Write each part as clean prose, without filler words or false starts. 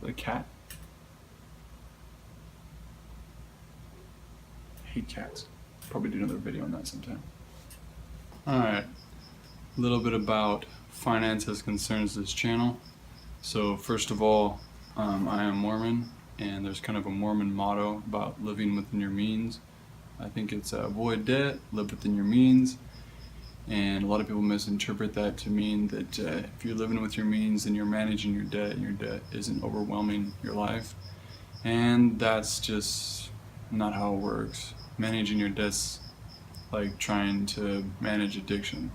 The cat. I hate cats. Probably do another video on that sometime. Alright, a little bit about finance as concerns this channel. So first of all, I am Mormon, and there's kind of a Mormon motto about living within your means. I think it's avoid debt, live within your means. And a lot of people misinterpret that to mean that if you're living with your means, then you're managing your debt, and your debt isn't overwhelming your life. And that's just not how it works. Managing your debt's like trying to manage addiction.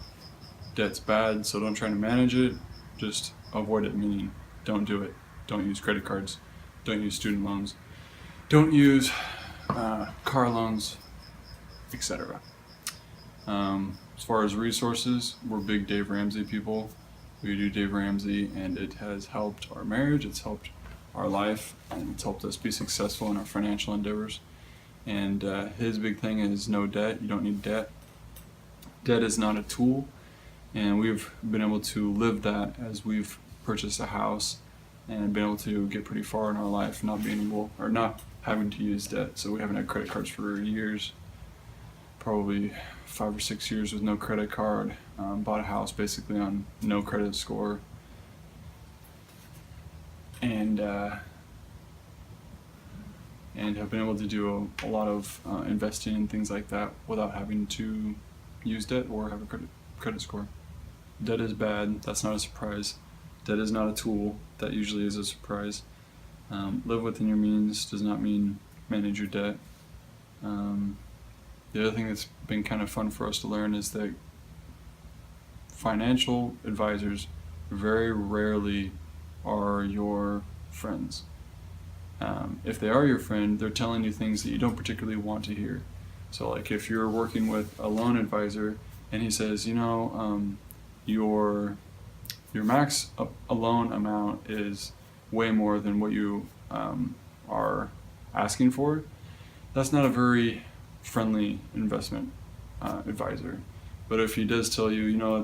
Debt's bad, so don't try to manage it. Just avoid it, meaning don't do it. Don't use credit cards. Don't use student loans. Don't use car loans, etc. As far as resources, we're big Dave Ramsey people. We do Dave Ramsey, and it has helped our marriage, it's helped our life, and it's helped us be successful in our financial endeavors. And his big thing is no debt. You don't need debt. Debt is not a tool, and we've been able to live that as we've purchased a house and been able to get pretty far in our life, not being able or not having to use debt. So we haven't had credit cards for years. Probably 5 or 6 years with no credit card. Bought a house basically on no credit score, and have been able to do a lot of investing and things like that without having to use debt or have a credit score. Debt is bad. That's not a surprise. Debt is not a tool. That usually is a surprise. Live within your means does not mean manage your debt. The other thing that's been kind of fun for us to learn is that financial advisors very rarely are your friends. If they are your friend, they're telling you things that you don't particularly want to hear. So like if you're working with a loan advisor and he says, your max a loan amount is way more than what you are asking for, that's not a very friendly investment advisor. But if he does tell you, you're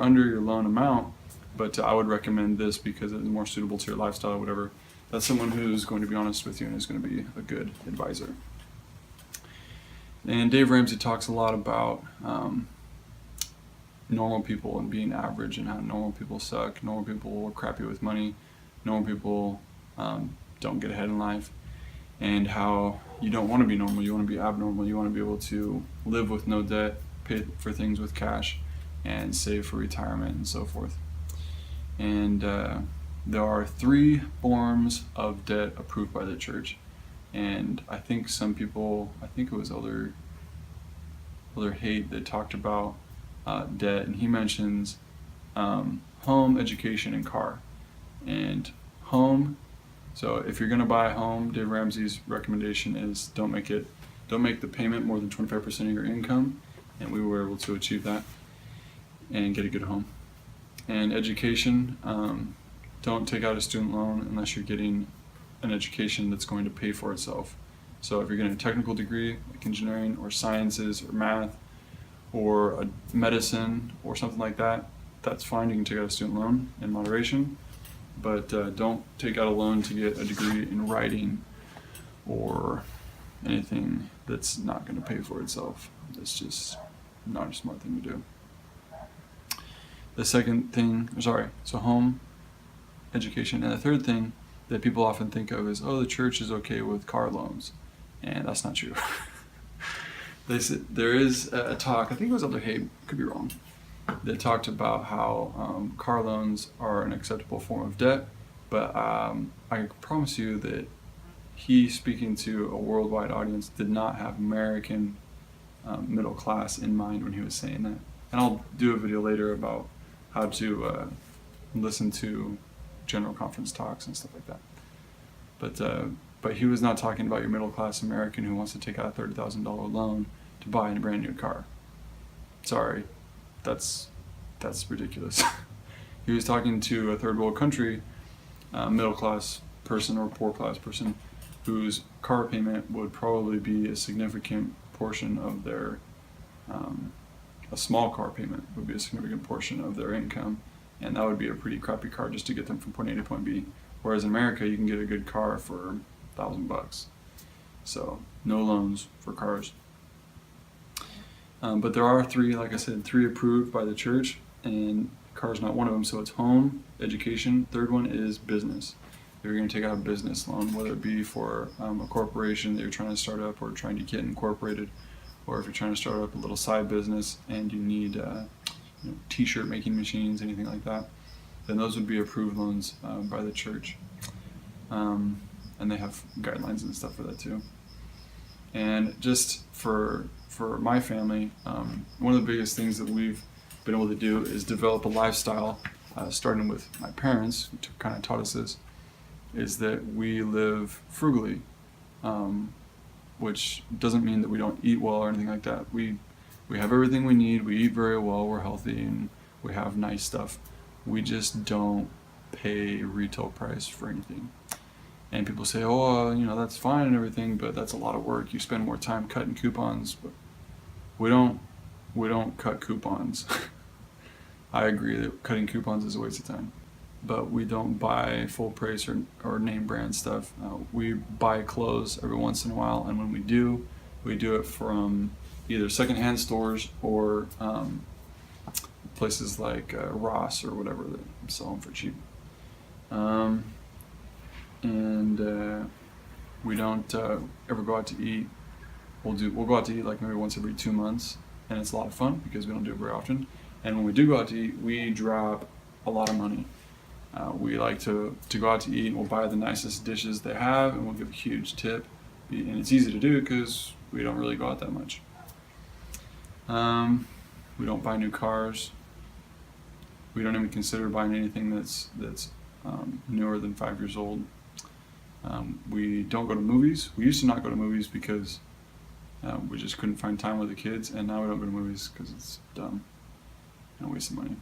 under your loan amount, but I would recommend this because it's more suitable to your lifestyle or whatever, that's someone who's going to be honest with you and is going to be a good advisor. And Dave Ramsey talks a lot about normal people and being average and how normal people suck, normal people are crappy with money, normal people don't get ahead in life, and how you don't want to be normal, you want to be abnormal, you want to be able to live with no debt, pay for things with cash, and save for retirement and so forth. And there are 3 forms of debt approved by the church. And I think some people, I think it was Elder Haight that talked about debt, and he mentions home, education, and car. And home, so if you're going to buy a home, Dave Ramsey's recommendation is don't make the payment more than 25% of your income, and we were able to achieve that and get a good home. And education, don't take out a student loan unless you're getting an education that's going to pay for itself. So if you're getting a technical degree like engineering or sciences or math or a medicine or something like that, that's fine. You can take out a student loan in moderation, but don't take out a loan to get a degree in writing or anything that's not going to pay for itself. That's just not a smart thing to do. The second thing, so home, education, and the third thing that people often think of is, the church is okay with car loans, and that's not true. They said there is a talk, I think it was Elder Haight, could be wrong, that talked about how car loans are an acceptable form of debt, but I promise you that he, speaking to a worldwide audience, did not have American middle class in mind when he was saying that. And I'll do a video later about how to listen to general conference talks and stuff like that. But he was not talking about your middle class American who wants to take out a $30,000 loan to buy a brand new car. Sorry, that's ridiculous. He was talking to a third world country, middle class person or poor class person, whose car payment would probably be a significant portion of their a small car payment would be a significant portion of their income, and that would be a pretty crappy car just to get them from point A to point B. Whereas in America, you can get a good car for $1,000. So no loans for cars. But there are three, like I said, three approved by the church, and car is not one of them. So it's home, education. Third one is business. If you're going to take out a business loan, whether it be for a corporation that you're trying to start up or trying to get incorporated, or if you're trying to start up a little side business and you need t-shirt making machines, anything like that, then those would be approved loans by the church. And they have guidelines and stuff for that too. And just for my family, one of the biggest things that we've been able to do is develop a lifestyle, starting with my parents, who kind of taught us this, is that we live frugally, which doesn't mean that we don't eat well or anything like that. We have everything we need, we eat very well, we're healthy, and we have nice stuff. We just don't pay retail price for anything. And people say, oh, that's fine and everything, but that's a lot of work. You spend more time cutting coupons. But we don't cut coupons. I agree that cutting coupons is a waste of time. But we don't buy full price or name brand stuff. We buy clothes every once in a while, and when we do it from either secondhand stores or places like Ross or whatever that sell them for cheap. And we don't ever go out to eat. We'll go out to eat like maybe once every 2 months, and it's a lot of fun because we don't do it very often. And when we do go out to eat, we drop a lot of money. We like to go out to eat, and we'll buy the nicest dishes they have, and we'll give a huge tip. And it's easy to do because we don't really go out that much. We don't buy new cars. We don't even consider buying anything that's newer than 5 years old. We don't go to movies. We used to not go to movies because we just couldn't find time with the kids, and now we don't go to movies because it's dumb and a waste of money.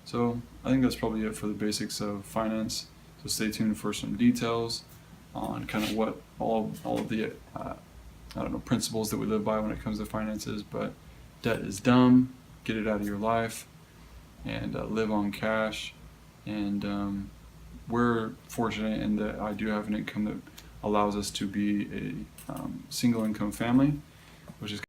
So I think that's probably it for the basics of finance. So stay tuned for some details on kind of what all of the principles that we live by when it comes to finances. But debt is dumb. Get it out of your life, and live on cash. And we're fortunate in that I do have an income that allows us to be a single income family, which is